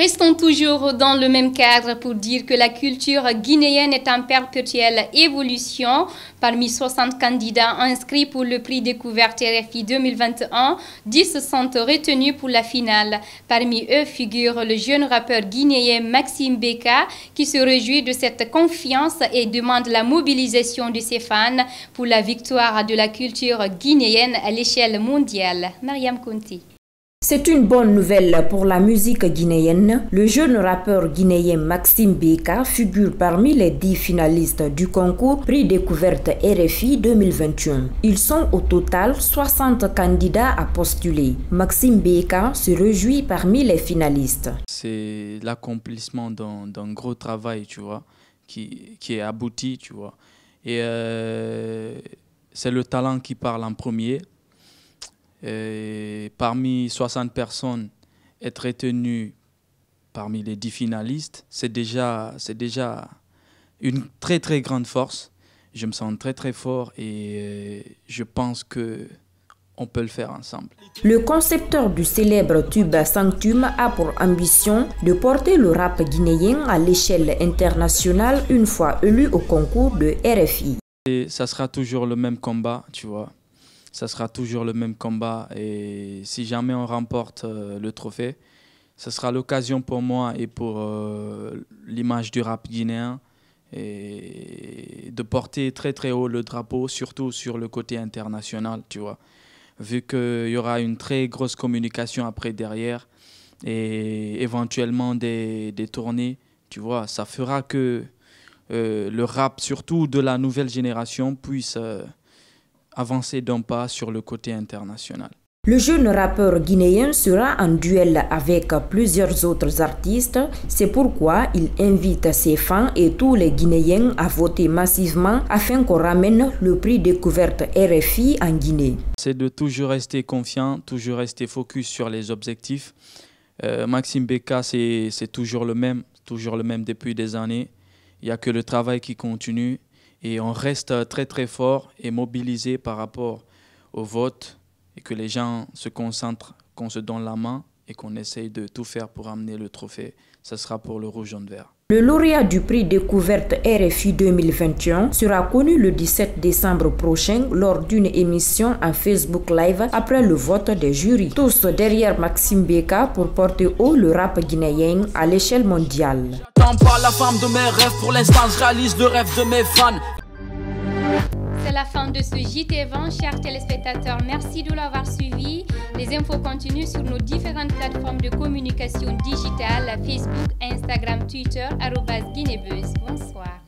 Restons toujours dans le même cadre pour dire que la culture guinéenne est en perpétuelle évolution. Parmi 60 candidats inscrits pour le prix découverte RFI 2021, 10 sont retenus pour la finale. Parmi eux figure le jeune rappeur guinéen Maxime Beka qui se réjouit de cette confiance et demande la mobilisation de ses fans pour la victoire de la culture guinéenne à l'échelle mondiale. Mariam Konti. C'est une bonne nouvelle pour la musique guinéenne. Le jeune rappeur guinéen Maxime Beka figure parmi les 10 finalistes du concours Prix Découverte RFI 2021. Ils sont au total 60 candidats à postuler. Maxime Beka se réjouit parmi les finalistes. C'est l'accomplissement d'un gros travail, tu vois, qui est abouti, tu vois. Et c'est le talent qui parle en premier. Et parmi 60 personnes, être retenu parmi les 10 finalistes, c'est déjà une très très grande force. Je me sens très très fort et je pense qu'on peut le faire ensemble. Le concepteur du célèbre tube Sanctum a pour ambition de porter le rap guinéen à l'échelle internationale une fois élu au concours de RFI. Et ça sera toujours le même combat, tu vois. Ça sera toujours le même combat et si jamais on remporte le trophée, ce sera l'occasion pour moi et pour l'image du rap guinéen et de porter très très haut le drapeau, surtout sur le côté international, tu vois. Vu qu'il y aura une très grosse communication après derrière et éventuellement des tournées, tu vois, ça fera que le rap, surtout de la nouvelle génération, puisse avancer d'un pas sur le côté international. Le jeune rappeur guinéen sera en duel avec plusieurs autres artistes. C'est pourquoi il invite ses fans et tous les Guinéens à voter massivement afin qu'on ramène le prix découverte RFI en Guinée. C'est de toujours rester confiant, toujours rester focus sur les objectifs. Maxime Beka, c'est toujours le même depuis des années. Il n'y a que le travail qui continue. Et on reste très très fort et mobilisé par rapport au vote et que les gens se concentrent, qu'on se donne la main et qu'on essaye de tout faire pour amener le trophée. Ça sera pour le rouge jaune vert. Le lauréat du prix découverte RFI 2021 sera connu le 17 décembre prochain lors d'une émission en Facebook Live après le vote des jurys. Tous derrière Maxime Beka pour porter haut le rap guinéen à l'échelle mondiale. Pas la femme de mes rêves, pour l'instant je réalise le rêve de mes fans. C'est la fin de ce JT20, chers téléspectateurs. Merci de l'avoir suivi. Les infos continuent sur nos différentes plateformes de communication digitale, Facebook, Instagram, Twitter, @Guinébeuz. Bonsoir.